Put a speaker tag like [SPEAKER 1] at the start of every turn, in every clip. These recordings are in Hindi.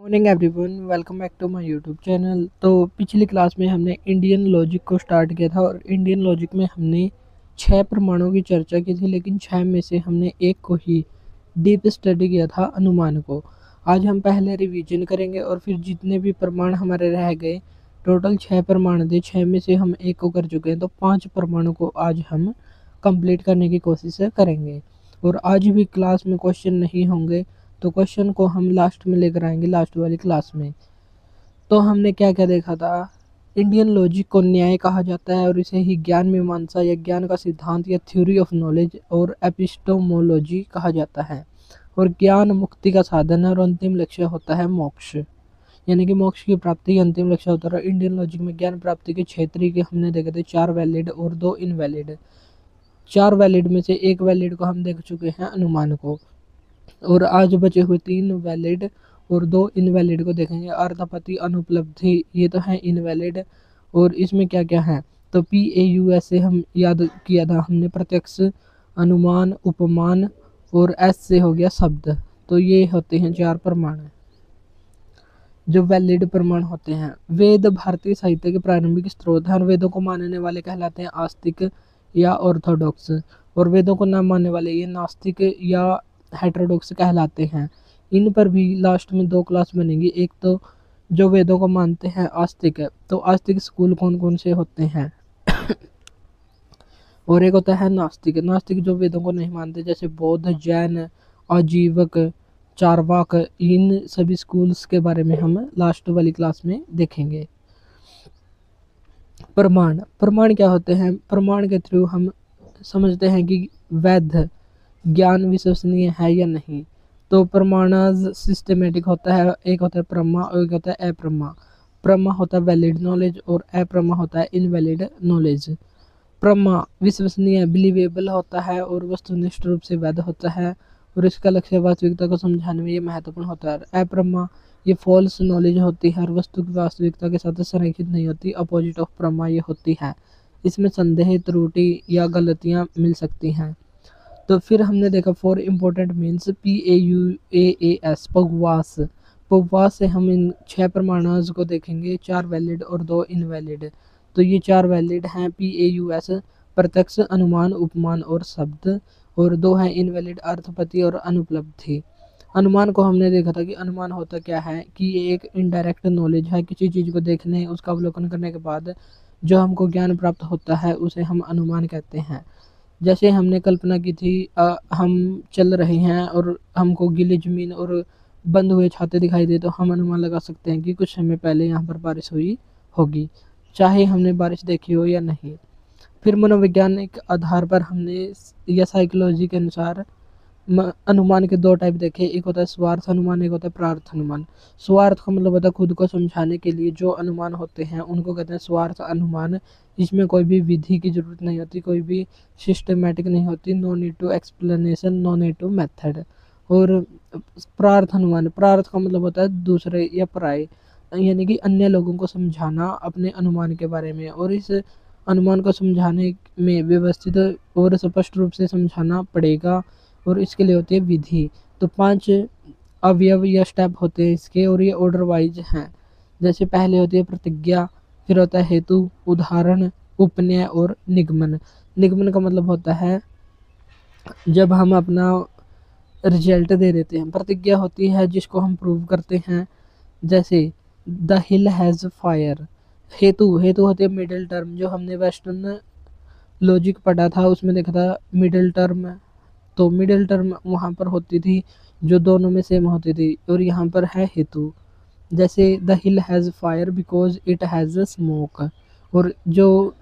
[SPEAKER 1] Morning everyone, welcome back to my YouTube channel. तो पिछली क्लास में हमने इंडियन लॉजिक को स्टार्ट किया था और इंडियन लॉजिक में हमने 6 प्रमाणों की चर्चा की थी, लेकिन 6 में से हमने एक को ही डीप स्टडी किया था, अनुमान को। आज हम पहले रिवीजन करेंगे और फिर जितने भी प्रमाण हमारे रह गए, टोटल 6 प्रमाण थे, 6 में से हम एक को कर चुके हैं, तो 5 प्रमाणों को आज हम कंप्लीट करने की कोशिश करेंगे। और आज भी क्लास में क्वेश्चन नहीं होंगे, तो क्वेश्चन को हम लास्ट में लेकर आएंगे, लास्ट वाली क्लास में। तो हमने क्या क्या देखा था। इंडियन लॉजिक को न्याय कहा जाता है और इसे ही ज्ञान मीमांसा या ज्ञान का सिद्धांत या थ्योरी ऑफ नॉलेज और एपिस्टोमोलॉजी कहा जाता है। और ज्ञान मुक्ति का साधन है और अंतिम लक्ष्य होता है मोक्ष, यानी कि मोक्ष की प्राप्ति अंतिम लक्ष्य होता है। इंडियन लॉजिक में ज्ञान प्राप्ति के क्षेत्र के हमने देखे थे 4 वैलिड और 2 इनवैलिड। 4 वैलिड में से एक वैलिड को हम देख चुके हैं, अनुमान को, और आज बचे हुए 3 वैलिड और 2 इनवैलिड को देखेंगे। अर्थापत्ति, अनुपलब्धि, ये तो है इनवैलिड। और इसमें क्या क्या है, तो PAUS से हम याद किया था हमने, प्रत्यक्ष, अनुमान, उपमान, और S से हो गया शब्द। तो ये होते हैं 4 प्रमाण जो वैलिड प्रमाण होते हैं। वेद भारतीय साहित्य के प्रारंभिक स्रोत हैं और वेदों को मानने वाले कहलाते हैं आस्तिक या ऑर्थोडॉक्स, और वेदों को न मानने वाले ये नास्तिक या हेटेरोडॉक्स कहलाते हैं। इन पर भी लास्ट में 2 क्लास बनेगी। एक तो जो वेदों को मानते हैं आस्तिक है, तो आस्तिक स्कूल कौन कौन से होते हैं और एक होता है नास्तिक। नास्तिक जो वेदों को नहीं मानते, जैसे बौद्ध, जैन, आजीवक, चारवाक, इन सभी स्कूल्स के बारे में हम लास्ट वाली क्लास में देखेंगे। प्रमाण प्रमाण क्या होते हैं। प्रमाण के थ्रू हम समझते हैं कि वैध ज्ञान विश्वसनीय है या नहीं। तो प्रमाणज सिस्टमेटिक होता है, एक होता है प्रमा और एक होता है अप्रमा। प्रमा होता है वैलिड नॉलेज और अप्रमा होता है इनवैलिड नॉलेज। प्रमा विश्वसनीय, बिलीवेबल होता है और वस्तुनिष्ठ रूप से वैध होता है, और इसका लक्ष्य वास्तविकता को समझाने में ये महत्वपूर्ण होता है। अप्रमा ये फॉल्स नॉलेज होती है और वस्तु की वास्तविकता के साथ संरेखित नहीं होती। अपोजिट ऑफ प्रमा ये होती है, इसमें संदेह, त्रुटि या गलतियाँ मिल सकती हैं। तो फिर हमने देखा 4 इम्पोर्टेंट मीन्स, PAUAAS, पगवास। पगवास से हम इन 6 प्रमाणों को देखेंगे, 4 वैलिड और 2 इनवैलिड। तो ये 4 वैलिड हैं, PAUS प्रत्यक्ष, अनुमान, उपमान और शब्द, और 2 हैं इनवैलिड, अर्थपति और अनुपलब्धि। अनुमान को हमने देखा था कि अनुमान होता क्या है, कि ये एक इनडायरेक्ट नॉलेज है। किसी चीज़ को देखने, उसका अवलोकन करने के बाद जो हमको ज्ञान प्राप्त होता है उसे हम अनुमान कहते हैं। जैसे हमने कल्पना की थी, हम चल रहे हैं और हमको गीली ज़मीन और बंद हुए छाते दिखाई दे, तो हम अनुमान लगा सकते हैं कि कुछ समय पहले यहाँ पर बारिश हुई होगी, चाहे हमने बारिश देखी हो या नहीं। फिर मनोवैज्ञानिक आधार पर हमने या साइकोलॉजी के अनुसार अनुमान के 2 टाइप देखे। एक होता है स्वार्थ अनुमान, एक होता है प्रार्थ अनुमान। स्वार्थ का मतलब होता है खुद को समझाने के लिए जो अनुमान होते हैं उनको कहते हैं स्वार्थ अनुमान। इसमें कोई भी विधि की जरूरत नहीं होती, कोई भी सिस्टमेटिक नहीं होती, no need to explanation, no need to method. और प्रार्थ अनुमान, प्रार्थ का मतलब होता है दूसरे या पराये, यानी कि अन्य लोगों को समझाना अपने अनुमान के बारे में, और इस अनुमान को समझाने में व्यवस्थित और स्पष्ट रूप से समझाना पड़ेगा, और इसके लिए होती है विधि। तो 5 अवयव या स्टेप होते हैं इसके, और ये ऑर्डर वाइज हैं। जैसे पहले होती है प्रतिज्ञा, फिर होता है हेतु, उदाहरण, उपन्याय और निगमन। निगमन का मतलब होता है जब हम अपना रिजल्ट दे देते हैं। प्रतिज्ञा होती है जिसको हम प्रूव करते हैं, जैसे द हिल हैज़ फायर। हेतु हेतु होती है मिडिल टर्म, जो हमने वेस्टर्न लॉजिक पढ़ा था उसमें देखा था मिडिल टर्म। तो मिडिल टर्म वहाँ पर होती थी जो दोनों में सेम होती थी, और यहाँ पर है हेतु। जैसे the hill has fire because it has smoke, और जो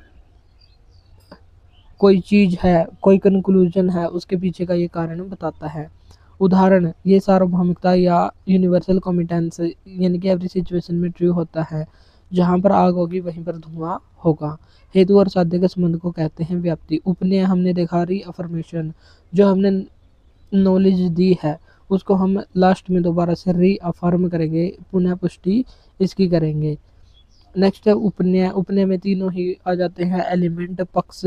[SPEAKER 1] कोई चीज़ है, कोई कंक्लूजन है, उसके पीछे का ये कारण बताता है। उदाहरण, ये सार्वभौमिकता या यूनिवर्सल कॉम्पिटेंस, यानी कि एवरी सिचुएशन में ट्रू होता है, जहाँ पर आग होगी वहीं पर धुआं होगा। हेतु और साध्य के संबंध को कहते हैं व्याप्ति। उपनय हमने देखा रीअफर्मेशन, जो हमने नॉलेज दी है उसको हम लास्ट में दोबारा से रीअफर्म करेंगे, पुनः पुष्टि इसकी करेंगे। नेक्स्ट है उपनय। उपनय में तीनों ही आ जाते हैं एलिमेंट, पक्ष,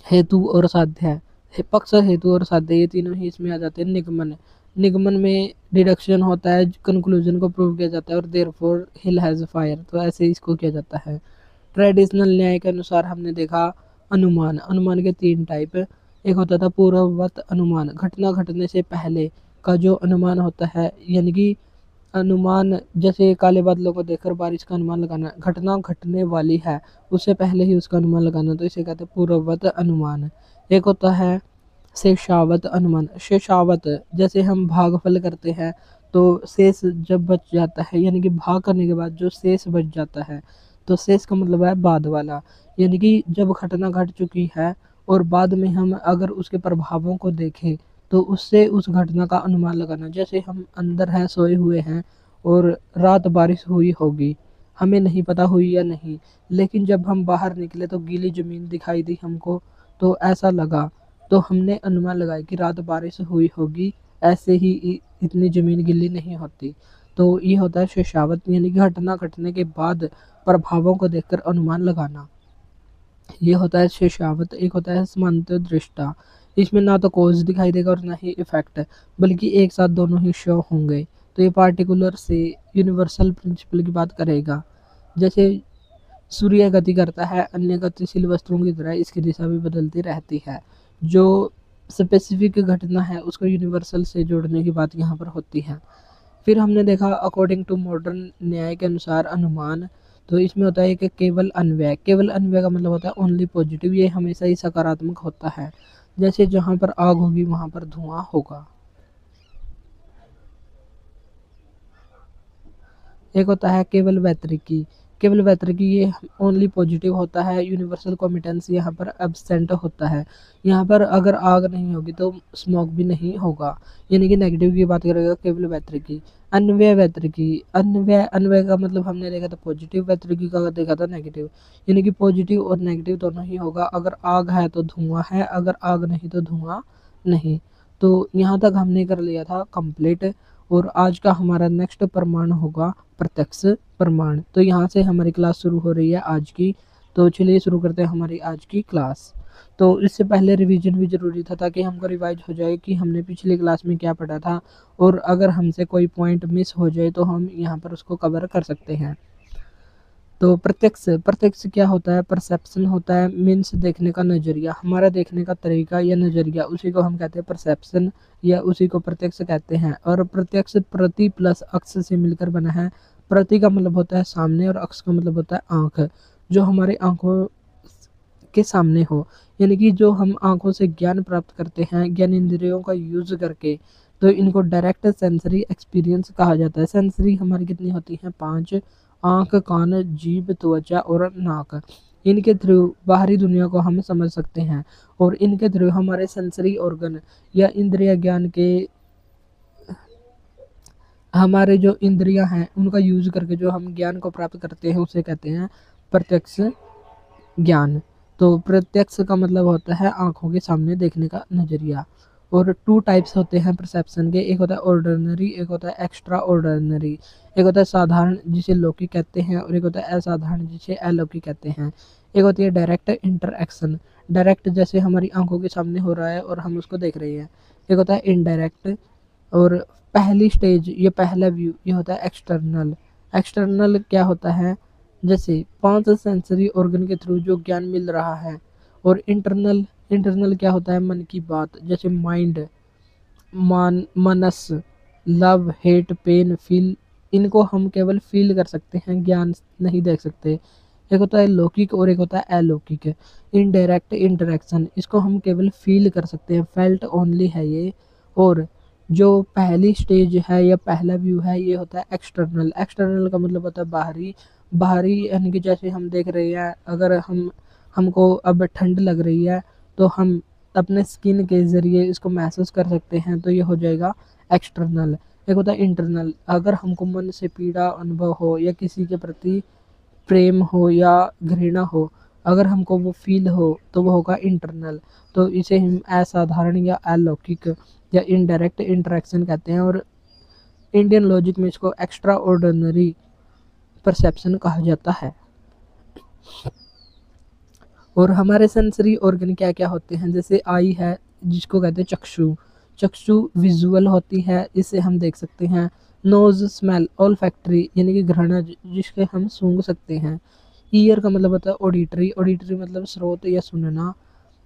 [SPEAKER 1] हेतु और साध्य। पक्ष, हेतु और साध्य ये तीनों ही इसमें आ जाते हैं। निगमन, निगमन में डिडक्शन होता है, कंक्लूजन को प्रूव किया जाता है, और देयरफॉर हिल हैज़ फायर, तो ऐसे इसको किया जाता है। ट्रेडिशनल न्याय के अनुसार हमने देखा अनुमान, अनुमान के 3 टाइप। एक होता था पूर्ववत अनुमान, घटना घटने से पहले का जो अनुमान होता है, यानी कि अनुमान जैसे काले बादलों को देखकर बारिश का अनुमान लगाना, घटना घटने वाली है उससे पहले ही उसका अनुमान लगाना, तो इसे कहते हैं पूर्ववत अनुमान। एक होता है शेषावत अनुमान, शेषावत जैसे हम भागफल करते हैं तो शेष जब बच जाता है, यानी कि भाग करने के बाद जो शेष बच जाता है, तो शेष का मतलब है बाद वाला, यानी कि जब घटना घट चुकी है और बाद में हम अगर उसके प्रभावों को देखें तो उससे उस घटना का अनुमान लगाना। जैसे हम अंदर हैं, सोए हुए हैं और रात बारिश हुई होगी, हमें नहीं पता हुई या नहीं, लेकिन जब हम बाहर निकले तो गीली ज़मीन दिखाई दी हमको, तो ऐसा लगा, तो हमने अनुमान लगाया कि रात बारिश हुई होगी, ऐसे ही इतनी ज़मीन गीली नहीं होती। तो ये होता है शेषावत, यानी कि घटना घटने के बाद प्रभावों को देखकर अनुमान लगाना, ये होता है शेषावत। एक होता है समांतर दृष्टा, इसमें ना तो कॉज दिखाई देगा और ना ही इफेक्ट, बल्कि एक साथ दोनों ही शो होंगे। तो ये पार्टिकुलर से यूनिवर्सल प्रिंसिपल की बात करेगा। जैसे सूर्य गति करता है अन्य गतिशील वस्तुओं की तरह, इसकी दिशा भी बदलती रहती है। जो स्पेसिफिक घटना है उसको यूनिवर्सल से जोड़ने की बात यहाँ पर होती है। फिर हमने देखा अकॉर्डिंग टू मॉडर्न न्याय के अनुसार अनुमान, तो इसमें होता है कि केवल अन्वय, केवल अन्वय का मतलब होता है ओनली पॉजिटिव, ये हमेशा ही सकारात्मक होता है। जैसे जहाँ पर आग होगी वहाँ पर धुआं होगा। एक होता है केवल वैतरिकी, केवल वैतरिकी ये ओनली पॉजिटिव होता है, यूनिवर्सल कॉम्पिटेंस यहाँ पर एब्सेंट होता है। यहाँ पर अगर आग नहीं होगी तो स्मोक भी नहीं होगा, यानी कि नेगेटिव की बात करेगा केवल वैतरिकी। अन्वय वैतरिकी, अन्वय, अन्वय का मतलब हमने देखा था पॉजिटिव, वैतरिकी का देखा था नेगेटिव, यानी कि पॉजिटिव और नेगेटिव दोनों ही होगा। अगर आग है तो धुआं है, अगर आग नहीं तो धुआं नहीं। तो यहाँ तक हमने कर लिया था कंप्लीट, और आज का हमारा नेक्स्ट प्रमाण होगा प्रत्यक्ष प्रमाण। तो यहाँ से हमारी क्लास शुरू हो रही है आज की। तो चलिए शुरू करते हैं हमारी आज की क्लास। तो इससे पहले रिवीजन भी ज़रूरी था ताकि हमको रिवाइज हो जाए कि हमने पिछली क्लास में क्या पढ़ा था, और अगर हमसे कोई पॉइंट मिस हो जाए तो हम यहाँ पर उसको कवर कर सकते हैं। तो प्रत्यक्ष, प्रत्यक्ष क्या होता है? परसेप्शन होता है, मीन्स देखने का नज़रिया, हमारा देखने का तरीका या नज़रिया, उसी को हम कहते हैं परसेप्शन या उसी को प्रत्यक्ष कहते हैं। और प्रत्यक्ष प्रति प्लस अक्ष से मिलकर बना है। प्रति का मतलब होता है सामने और अक्ष का मतलब होता है आँख, जो हमारे आँखों के सामने हो, यानी कि जो हम आँखों से ज्ञान प्राप्त करते हैं ज्ञान इंद्रियों का यूज़ करके, तो इनको डायरेक्ट सेंसरी एक्सपीरियंस कहा जाता है। सेंसरी हमारी कितनी होती हैं? 5, आँख, कान, जीभ, त्वचा और नाक। इनके थ्रू बाहरी दुनिया को हम समझ सकते हैं, और इनके थ्रू हमारे सेंसरी ऑर्गन या इंद्रिय ज्ञान के, हमारे जो इंद्रियां हैं उनका यूज़ करके जो हम ज्ञान को प्राप्त करते हैं उसे कहते हैं प्रत्यक्ष ज्ञान। तो प्रत्यक्ष का मतलब होता है आँखों के सामने देखने का नज़रिया। और 2 टाइप्स होते हैं परसेप्शन के, एक होता है ऑर्डिनरी, एक होता है एक्स्ट्रा ऑर्डिनरी। एक होता है साधारण जिसे लौकिक कहते हैं, और एक होता है असाधारण जिसे अलौकिक कहते हैं। एक होती है डायरेक्ट इंटरएक्शन, डायरेक्ट जैसे हमारी आंखों के सामने हो रहा है और हम उसको देख रहे हैं। एक होता है इनडायरेक्ट, और पहली स्टेज ये पहला व्यू ये होता है एक्सटर्नल। एक्सटर्नल क्या होता है? जैसे 5 सेंसरी ऑर्गन के थ्रू जो ज्ञान मिल रहा है। और इंटरनल, इंटरनल क्या होता है? मन की बात, जैसे माइंड, मनस, लव, हेट, पेन, फील, इनको हम केवल फील कर सकते हैं, ज्ञान नहीं देख सकते। एक होता है लौकिक और एक होता है अलौकिक। इनडायरेक्ट इंटरेक्शन, इसको हम केवल फील कर सकते हैं, फेल्ट ओनली है ये। और जो पहली स्टेज है या पहला व्यू है ये होता है एक्सटर्नल। एक्सटर्नल का मतलब होता है बाहरी, बाहरी यानी कि जैसे हम देख रहे हैं, अगर हमको अब ठंड लग रही है तो हम अपने स्किन के ज़रिए इसको महसूस कर सकते हैं, तो ये हो जाएगा एक्सटर्नल। एक होता है इंटरनल, अगर हमको मन से पीड़ा अनुभव हो या किसी के प्रति प्रेम हो या घृणा हो, अगर हमको वो फील हो तो वो होगा इंटरनल। तो इसे हम असाधारण या अलौकिक या इनडायरेक्ट इंटरेक्शन कहते हैं, और इंडियन लॉजिक में इसको एक्स्ट्रा ऑर्डिनरी परसेप्शन कहा जाता है। और हमारे सेंसरी ऑर्गन क्या क्या होते हैं? जैसे आई है जिसको कहते हैं चक्षु, चक्षु विजुअल होती है, इससे हम देख सकते हैं। नोज स्मेल ऑल्फैक्टरी यानी कि घ्राणज जिसके हम सूंघ सकते हैं। ईयर का मतलब होता है ऑडिटरी, ऑडिटरी मतलब स्रोत या सुनना।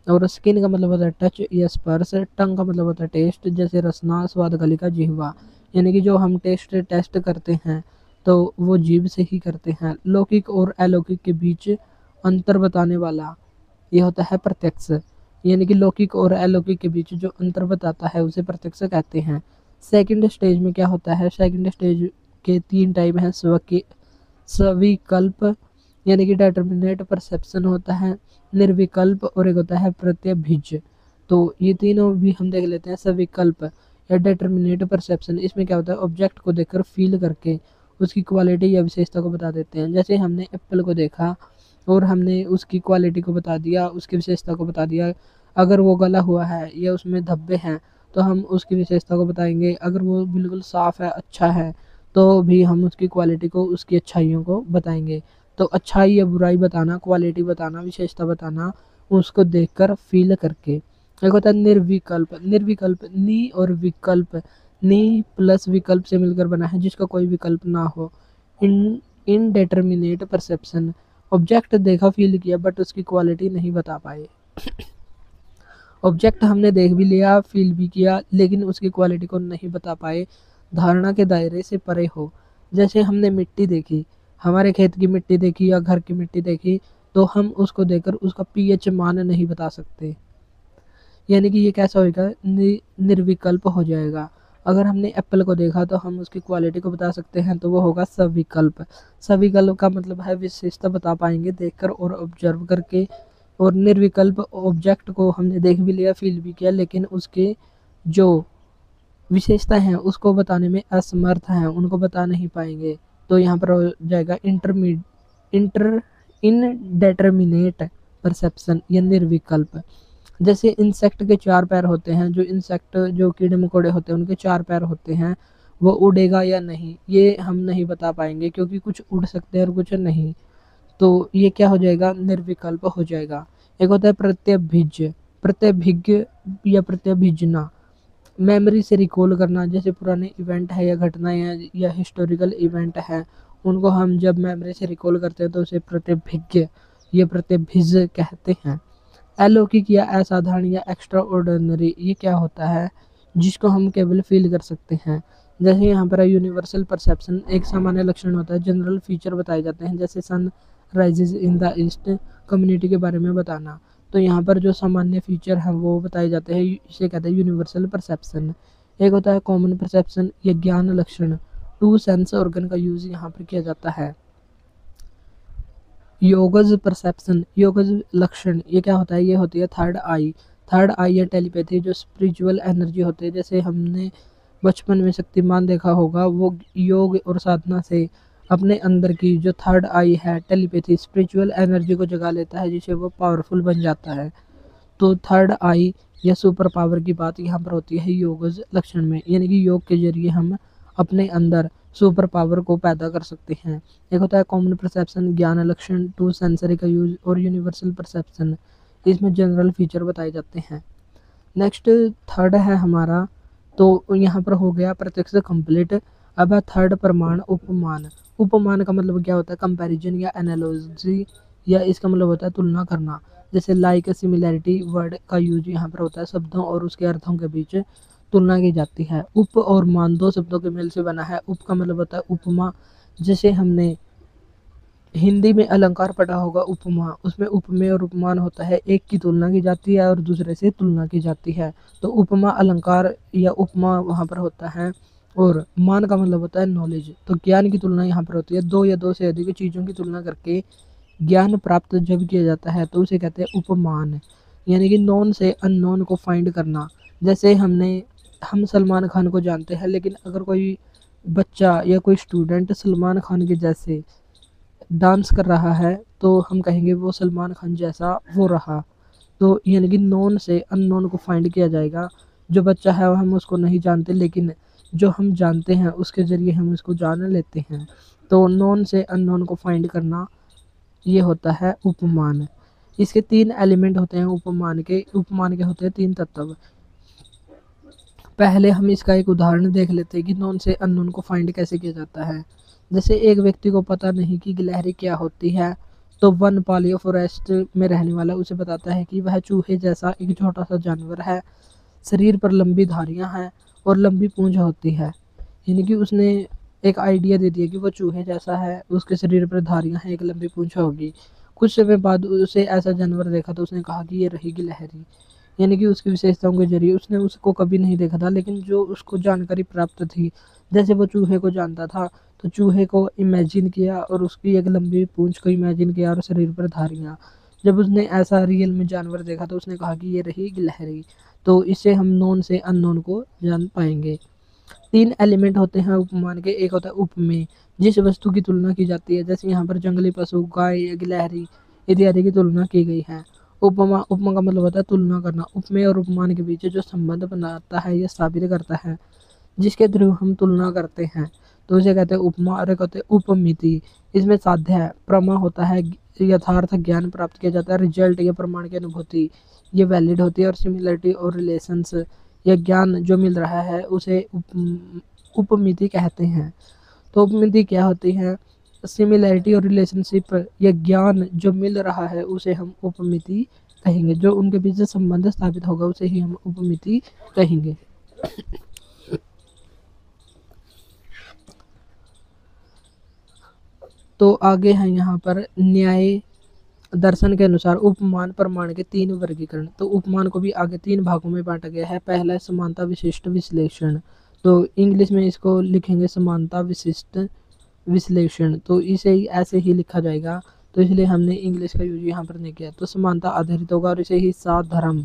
[SPEAKER 1] और स्किन का मतलब होता है टच या स्पर्श। टंग का मतलब होता है टेस्ट, जैसे रसना, स्वाद गलिका, जिह्वा। यानी कि जो हम टेस्ट करते हैं तो वो जीभ से ही करते हैं। लौकिक और अलौकिक के बीच अंतर बताने वाला ये होता है प्रत्यक्ष। यानी कि लौकिक और अलौकिक के बीच जो अंतर बताता है उसे प्रत्यक्ष कहते हैं। सेकंड स्टेज में क्या होता है, सेकंड स्टेज के तीन टाइप हैं। सविकल्प यानी कि डेटर्मिनेट परसेप्शन होता है, निर्विकल्प और एक होता है प्रत्यभिज। तो ये तीनों भी हम देख लेते हैं। सविकल्प या डेटर्मिनेट परसेप्शन, इसमें क्या होता है, ऑब्जेक्ट को देखकर फील करके उसकी क्वालिटी या विशेषता को बता देते हैं। जैसे हमने एप्पल को देखा और हमने उसकी क्वालिटी को बता दिया, उसकी विशेषता को बता दिया। अगर वो गला हुआ है या उसमें धब्बे हैं तो हम उसकी विशेषता को बताएंगे। अगर वो बिल्कुल साफ़ है, अच्छा है, तो भी हम उसकी क्वालिटी को, उसकी अच्छाइयों को बताएंगे। तो अच्छाई या बुराई बताना, क्वालिटी बताना, विशेषता बताना उसको देखकर फील करके। एक होता है निर्विकल्प। निर्विकल्प नी और विकल्प, नी प्लस विकल्प से मिलकर बना है जिसका कोई विकल्प ना हो। इन इनडेटर्मिनेट परसेप्शन, ऑब्जेक्ट देखा फील किया बट उसकी क्वालिटी नहीं बता पाए। ऑब्जेक्ट हमने देख भी लिया, फील भी किया, लेकिन उसकी क्वालिटी को नहीं बता पाए, धारणा के दायरे से परे हो। जैसे हमने मिट्टी देखी, हमारे खेत की मिट्टी देखी या घर की मिट्टी देखी, तो हम उसको देखकर उसका पीएच मान नहीं बता सकते। यानी कि ये कैसा होगा, निर्विकल्प हो जाएगा। अगर हमने एप्पल को देखा तो हम उसकी क्वालिटी को बता सकते हैं, तो वो होगा सविकल्प। सविकल्प का मतलब है विशेषता बता पाएंगे देखकर और ऑब्जर्व करके। और निर्विकल्प, ऑब्जेक्ट को हमने देख भी लिया, फील भी किया, लेकिन उसके जो विशेषता हैं उसको बताने में असमर्थ हैं, उनको बता नहीं पाएंगे। तो यहाँ पर हो जाएगा इंटर इनडेटर्मिनेट परसेप्शन या निर्विकल्प। जैसे इंसेक्ट के चार पैर होते हैं, जो इंसेक्ट जो कीड़े मकोड़े होते हैं उनके चार पैर होते हैं, वो उड़ेगा या नहीं ये हम नहीं बता पाएंगे, क्योंकि कुछ उड़ सकते हैं और कुछ नहीं। तो ये क्या हो जाएगा, निर्विकल्प हो जाएगा। एक होता है प्रत्यभिज्ञ। प्रत्यभिज्ञ या प्रत्यभिजना, मेमोरी से रिकॉल करना। जैसे पुराने इवेंट है या घटनाएं हैं या हिस्टोरिकल इवेंट है, उनको हम जब मेमोरी से रिकॉल करते हैं तो उसे प्रत्यभिज्ञ या प्रत्यभिज कहते हैं। अलौकिक या असाधारण या एक्स्ट्रा ऑर्डिनरी, ये क्या होता है, जिसको हम केवल फील कर सकते हैं। जैसे यहाँ पर यूनिवर्सल परसेप्शन, एक सामान्य लक्षण होता है, जनरल फीचर बताए जाते हैं। जैसे sun rises in the east, community के बारे में बताना। तो यहाँ पर जो सामान्य फीचर हैं वो बताए जाते हैं, इसे कहते हैं यूनिवर्सल परसेप्शन। एक होता है कॉमन परसेप्शन या ज्ञान लक्षण, टू सेंस ऑर्गन का यूज यहाँ पर किया जाता है। योगज परसेप्शन, योगज लक्षण, ये क्या होता है, ये होती है थर्ड आई। थर्ड आई या टेलीपैथी, जो स्पिरिचुअल एनर्जी होती है। जैसे हमने बचपन में शक्तिमान देखा होगा, वो योग और साधना से अपने अंदर की जो थर्ड आई है, टेलीपैथी, स्पिरिचुअल एनर्जी को जगा लेता है, जिससे वो पावरफुल बन जाता है। तो थर्ड आई या सुपर पावर की बात यहाँ पर होती है योगज लक्षण में। यानी कि योग के जरिए हम अपने अंदर सुपर पावर को पैदा कर सकते हैं। एक होता है कॉमन परसेप्शन, ज्ञान लक्षण, टू सेंसरी का यूज, और यूनिवर्सल परसेप्शन, इसमें जनरल फीचर बताए जाते हैं। नेक्स्ट थर्ड है हमारा, तो यहाँ पर हो गया प्रत्यक्ष कंप्लीट। अब है थर्ड प्रमाण, उपमान। उपमान का मतलब क्या होता है, कंपैरिजन या एनालॉजी, या इसका मतलब होता है तुलना करना। जैसे लाइक, सिमिलैरिटी वर्ड का यूज यहाँ पर होता है, शब्दों और उसके अर्थों के बीच तुलना की जाती है। उप और मान दो शब्दों के मेल से बना है। उप का मतलब होता है उपमा। जैसे हमने हिंदी में अलंकार पढ़ा होगा उपमा, उसमें उपमेय और उपमान होता है, एक की तुलना की जाती है और दूसरे से तुलना की जाती है। तो उपमा अलंकार या उपमा वहाँ पर होता है। और मान का मतलब होता है नॉलेज। तो ज्ञान की तुलना यहाँ पर होती है, दो या दो से अधिक चीज़ों की तुलना करके ज्ञान प्राप्त जब किया जाता है तो उसे कहते हैं उपमान। यानी कि नॉन से अननोन को फाइंड करना। जैसे हम सलमान खान को जानते हैं, लेकिन अगर कोई बच्चा या कोई स्टूडेंट सलमान खान के जैसे डांस कर रहा है तो हम कहेंगे वो सलमान खान जैसा वो रहा। तो यानी कि नॉन से अननोन को फाइंड किया जाएगा। जो बच्चा है हम उसको नहीं जानते, लेकिन जो हम जानते हैं उसके ज़रिए हम उसको जान लेते हैं। तो नॉन से अननोन को फाइंड करना, ये होता है उपमान। इसके तीन एलिमेंट होते हैं उपमान के। उपमान के होते हैं तीन तत्व। पहले हम इसका एक उदाहरण देख लेते हैं कि नोन से अननोन को फाइंड कैसे किया जाता है। जैसे एक व्यक्ति को पता नहीं कि गिलहरी क्या होती है, तो वन पालियो फॉरेस्ट में रहने वाला उसे बताता है कि वह चूहे जैसा एक छोटा सा जानवर है, शरीर पर लंबी धारियां हैं और लंबी पूंछ होती है। यानी कि उसने एक आइडिया दे दिया कि वो चूहे जैसा है, उसके शरीर पर धारियां हैं, एक लंबी पूंछ होगी। कुछ समय बाद उसे ऐसा जानवर देखा तो उसने कहा कि ये रही गिलहरी। यानी कि उसकी विशेषताओं के जरिए उसने उसको कभी नहीं देखा था, लेकिन जो उसको जानकारी प्राप्त थी, जैसे वो चूहे को जानता था, तो चूहे को इमेजिन किया और उसकी एक लंबी पूंछ को इमेजिन किया और शरीर पर धारियां। जब उसने ऐसा रियल में जानवर देखा तो उसने कहा कि ये रही गिलहरी। तो इससे हम नोन से अननोन को जान पाएंगे। 3 एलिमेंट होते हैं उपमान के। एक होता है उपमेय, जिस वस्तु की तुलना की जाती है, जैसे यहाँ पर जंगली पशु, गाय या गिलहरी इत्यादि की तुलना की गई है। उपमा उपमा का मतलब होता है तुलना करना। उपमेय और उपमान के बीच जो संबंध बनाता है, यह साबित करता है, जिसके थ्रू हम तुलना करते हैं, तो इसे कहते हैं उपमा। और एक होते हैं उपमिति, इसमें साध्य है, प्रमा होता है, यथार्थ ज्ञान प्राप्त किया जाता है, रिजल्ट या प्रमाण की अनुभूति ये वैलिड होती है, और सिमिलरिटी और रिलेशंस या ज्ञान जो मिल रहा है उसे उपमिति कहते हैं। तो उपमिति क्या होती है? सिमिलरिटी और रिलेशनशिप या ज्ञान जो मिल रहा है उसे हम उपमिति कहेंगे। जो उनके बीच संबंध स्थापित होगा उसे ही हम उपमिति कहेंगे। तो आगे है यहाँ पर न्याय दर्शन के अनुसार उपमान प्रमाण के 3 वर्गीकरण। तो उपमान को भी आगे 3 भागों में बांटा गया है। पहला है समानता विशिष्ट विश्लेषण, तो इंग्लिश में इसको लिखेंगे समानता विशिष्ट विश्लेषण, तो इसे ही ऐसे ही लिखा जाएगा, तो इसलिए हमने इंग्लिश का यूज यहाँ पर नहीं किया। तो समानता आधारित होगा और इसे ही साधर्म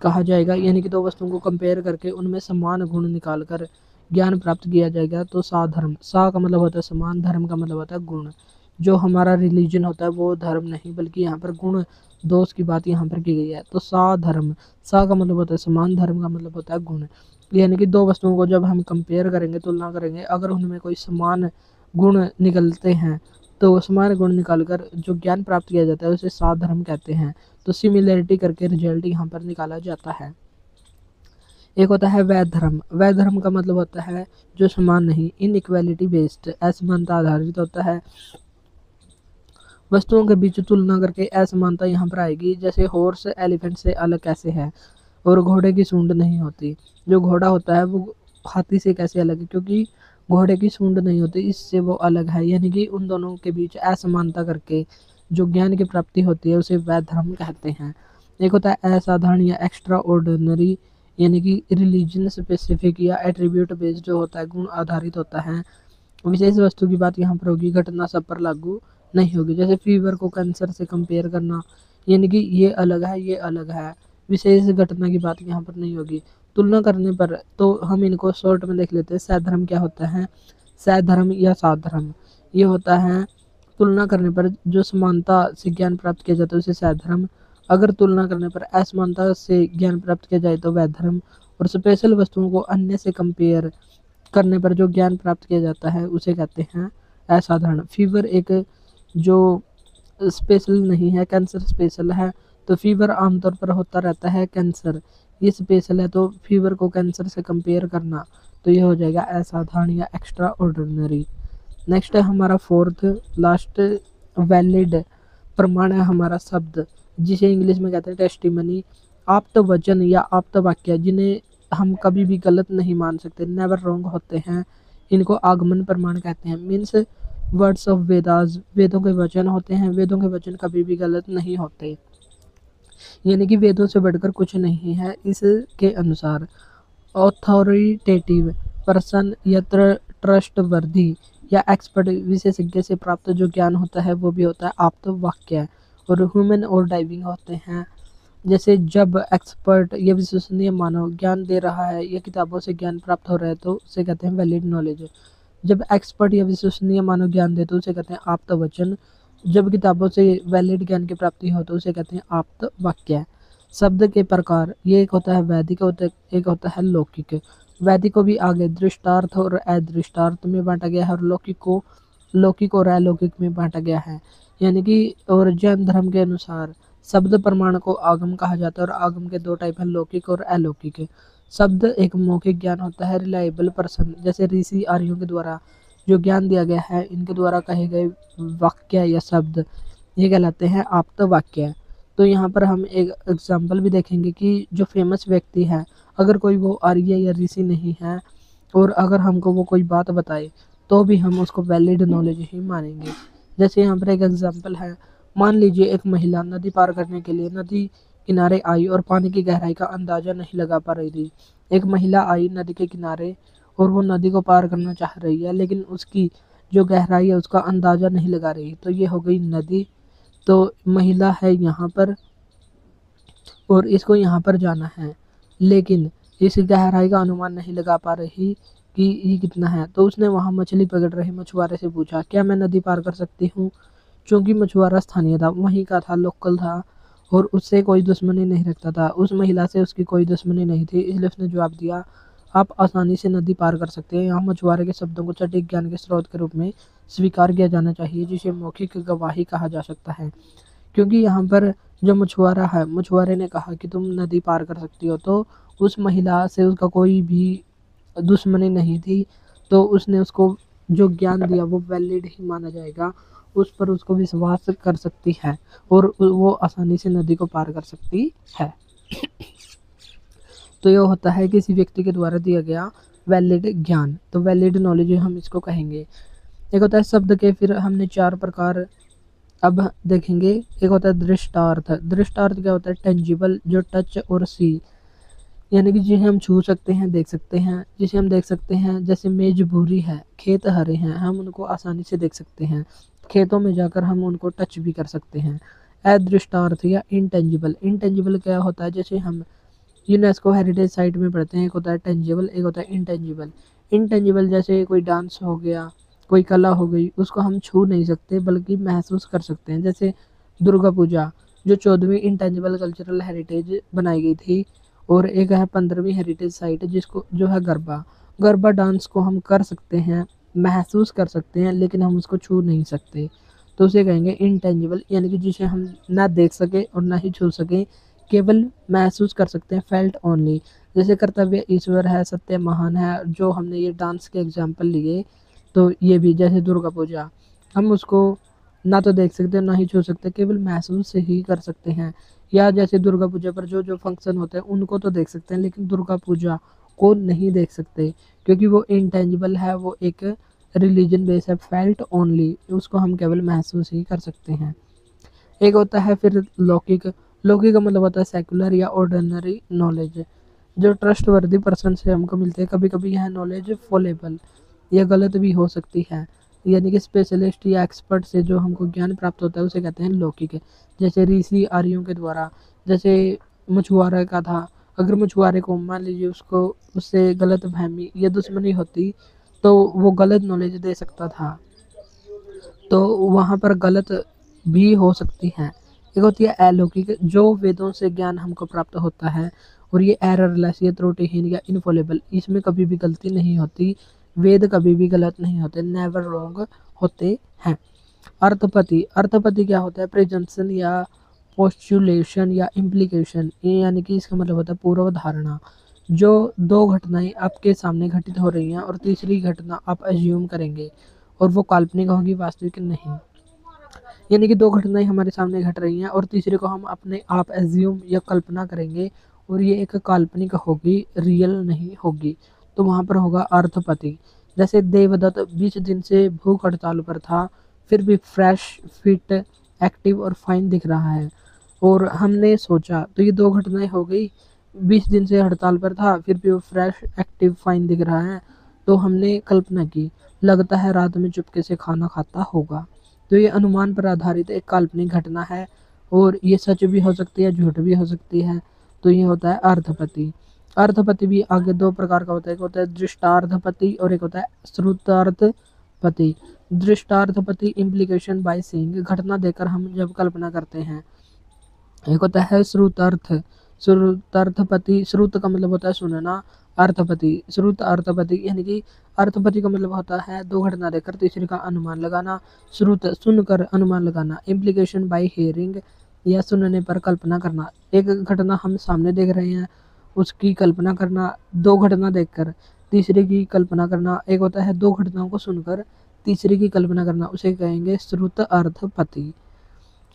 [SPEAKER 1] कहा जाएगा, यानी कि 2 वस्तुओं को कंपेयर करके उनमें समान गुण निकाल कर ज्ञान प्राप्त किया जाएगा। तो साधर्म, सा का मतलब होता है समान, धर्म का मतलब होता है गुण। जो हमारा रिलीजन होता है वो धर्म नहीं, बल्कि यहाँ पर गुण दोष की बात यहाँ पर की गई है। तो साधर्म, सा का मतलब होता है समान, धर्म का मतलब होता है गुण। यानी कि 2 वस्तुओं को जब हम कंपेयर करेंगे, तुलना करेंगे, अगर उनमें कोई समान गुण निकलते हैं, तो समान गुण निकालकर जो ज्ञान प्राप्त किया जाता है उसे साधर्म कहते हैं। तो सिमिलरिटी करके रिजल्ट यहाँ पर निकाला जाता है। एक होता है वैध धर्म। वैध धर्म का मतलब होता है जो समान नहीं, इनइक्वालिटी बेस्ड, असमानता आधारित होता है। वस्तुओं के बीच तुलना करके असमानता यहाँ पर आएगी, जैसे हॉर्स एलिफेंट से अलग कैसे है और घोड़े की सूंड नहीं होती। जो घोड़ा होता है वो हाथी से कैसे अलग है? क्योंकि घोड़े की सूंड नहीं होती, इससे वो अलग है। यानी कि उन दोनों के बीच असमानता करके जो ज्ञान की प्राप्ति होती है उसे वैध धर्म कहते हैं। एक होता है असाधारण या एक्स्ट्रा ऑर्डिनरी, यानी कि रिलीजन स्पेसिफिक या एट्रीब्यूट बेस्ड जो होता है, गुण आधारित होता है। विशेष वस्तु की बात यहाँ पर होगी, घटना सब पर लागू नहीं होगी। जैसे फीवर को कैंसर से कंपेयर करना, यानी कि ये अलग है, ये अलग है, विशेष घटना की बात यहाँ पर नहीं होगी। तुलना करने पर तो हम इनको शॉर्ट में देख लेते हैं। सैधर्म क्या होता है? सैधर्म या साधर्म ये होता है तुलना करने पर जो समानता से ज्ञान प्राप्त किया जाता है उसे सैधर्म। अगर तुलना करने पर असमानता से ज्ञान प्राप्त किया जाए तो वैधर्म। और स्पेशल वस्तुओं को अन्य से कंपेयर करने पर जो ज्ञान प्राप्त किया जाता है उसे कहते हैं असाधारण। फीवर एक जो स्पेशल नहीं है, कैंसर स्पेशल है, तो फीवर आमतौर पर होता रहता है, कैंसर ये स्पेशल है। तो फीवर को कैंसर से कंपेयर करना तो ये हो जाएगा असाधारण या एक्स्ट्रा ऑर्डिनरी। नेक्स्ट है हमारा फोर्थ लास्ट वैलिड प्रमाण है हमारा शब्द, जिसे इंग्लिश में कहते हैं टेस्टिमनी। आप्त वचन या आप्त वाक्य जिन्हें हम कभी भी गलत नहीं मान सकते, नेवर रॉन्ग होते हैं, इनको आगमन प्रमाण कहते हैं। मीन्स वर्ड्स ऑफ वेदास, वेदों के वचन होते हैं, वेदों के वचन कभी भी गलत नहीं होते, यानी कि वेदों से बढ़कर कुछ नहीं है। इसके अनुसार ऑथोरिटेटिव पर्सन या ट्रस्टवर्दी या एक्सपर्ट विशेषज्ञ से प्राप्त जो ज्ञान होता है वो भी होता है आप्त वाक्य। और ह्यूमन और डाइविंग होते हैं, जैसे जब एक्सपर्ट या विश्वसनीय मानव ज्ञान दे रहा है या किताबों से ज्ञान प्राप्त हो रहा है तो उसे कहते हैं वैलिड नॉलेज। जब एक्सपर्ट या विश्वसनीय मानव ज्ञान दे तो उसे कहते हैं आप्त वचन। जब किताबों से वैलिड ज्ञान की प्राप्ति हो तो उसे कहते हैं आप्त वाक्य। शब्द के प्रकार, ये एक होता है वैदिक, एक होता है लौकिक। वैदिक को भी आगे दृष्टार्थ और अदृष्टार्थ में बांटा गया है, और लौकिक और अलौकिक में बांटा गया है। यानी कि और जैन धर्म के अनुसार शब्द प्रमाण को आगम कहा जाता है, और आगम के 2 टाइप है, लौकिक और अलौकिक। शब्द एक मौखिक ज्ञान होता है, रिलायबल पर्सन, जैसे ऋषि आर्यों के द्वारा जो ज्ञान दिया गया है, इनके द्वारा कहे गए वाक्य या शब्द ये कहलाते हैं आप्त वाक्य। तो यहाँ पर हम एक एग्जाम्पल भी देखेंगे कि जो फेमस व्यक्ति है, अगर कोई वो आर्य या ऋषि नहीं है और अगर हमको वो कोई बात बताए तो भी हम उसको वैलिड नॉलेज ही मानेंगे। जैसे यहाँ पर एक एग्जाम्पल है, मान लीजिए एक महिला नदी पार करने के लिए नदी किनारे आई और पानी की गहराई का अंदाजा नहीं लगा पा रही थी। एक महिला आई नदी के किनारे और वो नदी को पार करना चाह रही है, लेकिन उसकी जो गहराई है उसका अंदाजा नहीं लगा रही, तो ये हो गई नदी। तो महिला है यहाँ पर और इसको यहाँ पर जाना है, लेकिन इस गहराई का अनुमान नहीं लगा पा रही कि ये कितना है। तो उसने वहाँ मछली पकड़ रहे मछुआरे से पूछा, क्या मैं नदी पार कर सकती हूँ? चूंकि मछुआरा स्थानीय था, वहीं का था, लोकल था और उससे कोई दुश्मनी नहीं रखता था, उस महिला से उसकी कोई दुश्मनी नहीं थी, इसलिए उसने जवाब दिया, आप आसानी से नदी पार कर सकते हैं। यहाँ मछुआरे के शब्दों को सटीक ज्ञान के स्रोत के रूप में स्वीकार किया जाना चाहिए, जिसे मौखिक गवाही कहा जा सकता है। क्योंकि यहाँ पर जो मछुआरा है, मछुआरे ने कहा कि तुम नदी पार कर सकती हो, तो उस महिला से उसका कोई भी दुश्मनी नहीं थी, तो उसने उसको जो ज्ञान दिया वो वैलिड ही माना जाएगा, उस पर उसको विश्वास कर सकती है और वो आसानी से नदी को पार कर सकती है। तो ये होता है किसी व्यक्ति के द्वारा दिया गया वैलिड ज्ञान, तो वैलिड नॉलेज हम इसको कहेंगे। एक होता है शब्द के, फिर हमने 4 प्रकार अब देखेंगे। एक होता है दृष्टार्थ। दृष्टार्थ क्या होता है? टेंजिबल, जो टच और सी, यानी कि जिसे हम छू सकते हैं, देख सकते हैं, जिसे हम देख सकते हैं। जैसे मेज भूरी है, खेत हरे हैं, हम उनको आसानी से देख सकते हैं, खेतों में जाकर हम उनको टच भी कर सकते हैं। अदृष्टार्थ या इंटेंजिबल। इंटेंजिबल क्या होता है? जैसे हम यूनेस्को हेरिटेज साइट में पढ़ते हैं, एक होता है टेंजिबल, एक होता है इंटेंजिबल। इंटेंजिबल जैसे कोई डांस हो गया, कोई कला हो गई, उसको हम छू नहीं सकते बल्कि महसूस कर सकते हैं। जैसे दुर्गा पूजा, जो 14वीं इंटेंजिबल कल्चरल हेरिटेज बनाई गई थी, और एक है 15वीं हेरिटेज साइट जिसको जो है गरबा। गरबा डांस को हम कर सकते हैं, महसूस कर सकते हैं, लेकिन हम उसको छू नहीं सकते, तो उसे कहेंगे इंटेंजिबल, यानी कि जिसे हम ना देख सके और ना ही छू सकें, केवल महसूस कर सकते हैं, फेल्ट ओनली। जैसे कर्तव्य ईश्वर है, सत्य महान है, जो हमने ये डांस के एग्जाम्पल लिए, तो ये भी जैसे दुर्गा पूजा, हम उसको ना तो देख सकते ना ही छू सकते, केवल महसूस से ही कर सकते हैं। या जैसे दुर्गा पूजा पर जो जो फंक्शन होते हैं उनको तो देख सकते हैं, लेकिन दुर्गा पूजा को नहीं देख सकते, क्योंकि वो इंटेंजिबल है, वो एक रिलीजन बेस है, फेल्ट ओनली, उसको हम केवल महसूस ही कर सकते हैं। एक होता है फिर लौकिक। लौकिक का मतलब होता है सेकुलर या ऑर्डिनरी नॉलेज, जो ट्रस्टवर्दी पर्सन से हमको मिलते हैं। कभी कभी यह नॉलेज फॉलेबल या गलत भी हो सकती है, यानी कि स्पेशलिस्ट या एक्सपर्ट से जो हमको ज्ञान प्राप्त होता है उसे कहते हैं लौकिक। जैसे ऋषि आर्यों के द्वारा, जैसे मछुआरे का था, अगर मछुआरे को मान लीजिए उसको उससे गलत फहमी या दुश्मनी होती, तो वो गलत नॉलेज दे सकता था, तो वहाँ पर गलत भी हो सकती है। एक होती है अलौकिक, जो वेदों से ज्ञान हमको प्राप्त होता है, और ये एररलेस या त्रुटिहीन या इनफॉलेबल, इसमें कभी भी गलती नहीं होती, वेद कभी भी गलत नहीं होते, नेवर रॉन्ग होते हैं। अर्थपति। अर्थपति क्या होता है? प्रेजेंशन या पोस्टुलेशन या इम्प्लीकेशन, ये यानी कि इसका मतलब होता है पूर्व धारणा। जो दो घटनाएं आपके सामने घटित हो रही हैं और तीसरी घटना आप अज्यूम करेंगे, और वो काल्पनिक होगी, वास्तविक नहीं। यानी कि दो घटनाएं हमारे सामने घट रही हैं और तीसरे को हम अपने आप एज्यूम या कल्पना करेंगे, और ये एक काल्पनिक होगी, रियल नहीं होगी, तो वहाँ पर होगा अर्थपति। जैसे देवदत्त 20 दिन से भूख हड़ताल पर था, फिर भी फ्रेश, फिट, एक्टिव और फाइन दिख रहा है, और हमने सोचा, तो ये दो घटनाएं हो गई। 20 दिन से हड़ताल पर था, फिर भी वो फ्रेश, एक्टिव, फाइन दिख रहा है, तो हमने कल्पना की, लगता है रात में चुपके से खाना खाता होगा। तो ये अनुमान पर आधारित एक काल्पनिक घटना है, और ये सच भी हो सकती है, झूठ भी हो सकती है, तो ये होता है अर्थपति। अर्थपति भी आगे 2 प्रकार का होता है, एक होता है दृष्टार्थपति और एक होता है श्रुतार्थपति। दृष्टार्थपति इम्प्लीकेशन बाय सीइंग, घटना देकर हम जब कल्पना करते हैं। एक होता है श्रुतार्थ। श्रुतार्थपति, श्रुत का मतलब होता है सुनना, अर्थपति, श्रुत अर्थपति, यानी कि अर्थपति का मतलब होता है दो घटना देखकर तीसरी का अनुमान लगाना, श्रुत सुनकर अनुमान लगाना, इम्प्लीकेशन बाय हियरिंग या सुनने पर कल्पना करना। एक घटना हम सामने देख रहे हैं उसकी कल्पना करना, दो घटना देखकर तीसरे की कल्पना करना, एक होता है दो घटनाओं को सुनकर तीसरे की कल्पना करना, उसे कहेंगे श्रुत अर्थपति।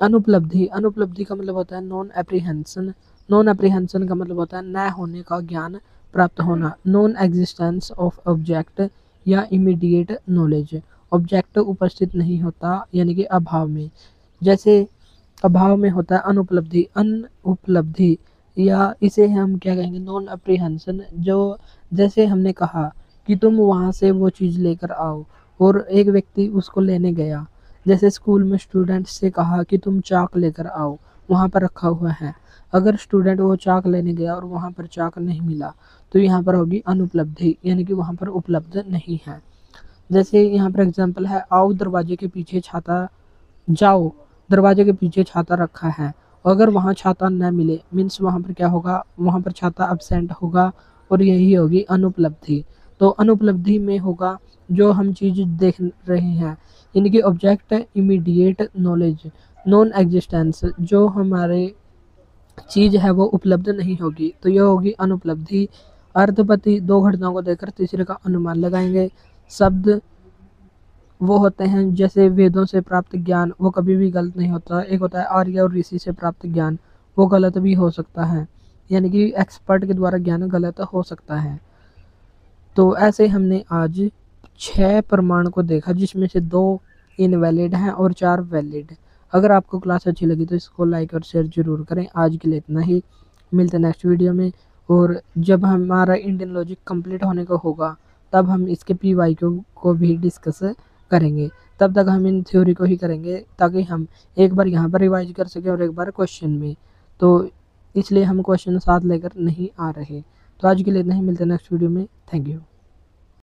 [SPEAKER 1] अनुपलब्धि, अनुपलब्धि का मतलब होता है नॉन एप्रीहेंशन। नॉन एप्रीहेंशन का मतलब होता है न होने का ज्ञान प्राप्त होना। नॉन एग्जिस्टेंस ऑफ ऑब्जेक्ट या इमीडिएट नॉलेज, ऑब्जेक्ट उपस्थित नहीं होता यानी कि अभाव में, जैसे अभाव में होता है अनुपलब्धि। अनुपलब्धि या इसे हम क्या कहेंगे, नॉन अप्रीहेंशन। जो जैसे हमने कहा कि तुम वहाँ से वो चीज़ लेकर आओ और एक व्यक्ति उसको लेने गया, जैसे स्कूल में स्टूडेंट से कहा कि तुम चाक लेकर आओ, वहाँ पर रखा हुआ है। अगर स्टूडेंट वो चाक लेने गया और वहाँ पर चाक नहीं मिला तो यहाँ पर होगी अनुपलब्धि, यानी कि वहाँ पर उपलब्ध नहीं है। जैसे यहाँ पर एग्जाम्पल है, आओ दरवाजे के पीछे छाता, जाओ दरवाजे के पीछे छाता रखा है। अगर वहाँ छाता न मिले मीन्स वहाँ पर क्या होगा, वहाँ पर छाता अब्सेंट होगा और यही होगी अनुपलब्धि। तो अनुपलब्धि में होगा जो हम चीज़ देख रहे हैं, यानी कि object immediate knowledge, non existence, जो हमारे चीज़ है वो उपलब्ध नहीं होगी, तो यह होगी अनुपलब्धि। अर्थपति, दो घटनाओं को देखकर तीसरे का अनुमान लगाएंगे। शब्द वो होते हैं जैसे वेदों से प्राप्त ज्ञान, वो कभी भी गलत नहीं होता। एक होता है आर्य और ऋषि से प्राप्त ज्ञान, वो गलत भी हो सकता है, यानी कि एक्सपर्ट के द्वारा ज्ञान गलत हो सकता है। तो ऐसे हमने आज 6 प्रमाण को देखा, जिसमें से 2 इनवैलिड हैं और 4 वैलिड। अगर आपको क्लास अच्छी लगी तो इसको लाइक और शेयर ज़रूर करें। आज के लिए इतना ही, मिलते हैं नेक्स्ट वीडियो में। और जब हमारा इंडियन लॉजिक कंप्लीट होने को होगा तब हम इसके पी को भी डिस्कस करेंगे। तब तक हम इन थ्योरी को ही करेंगे ताकि हम एक बार यहाँ पर रिवाइज कर सकें और एक बार क्वेश्चन में। तो इसलिए हम क्वेश्चन साथ लेकर नहीं आ रहे। तो आज के लिए इतना ही, मिलते हैं नेक्स्ट वीडियो में। Thank you.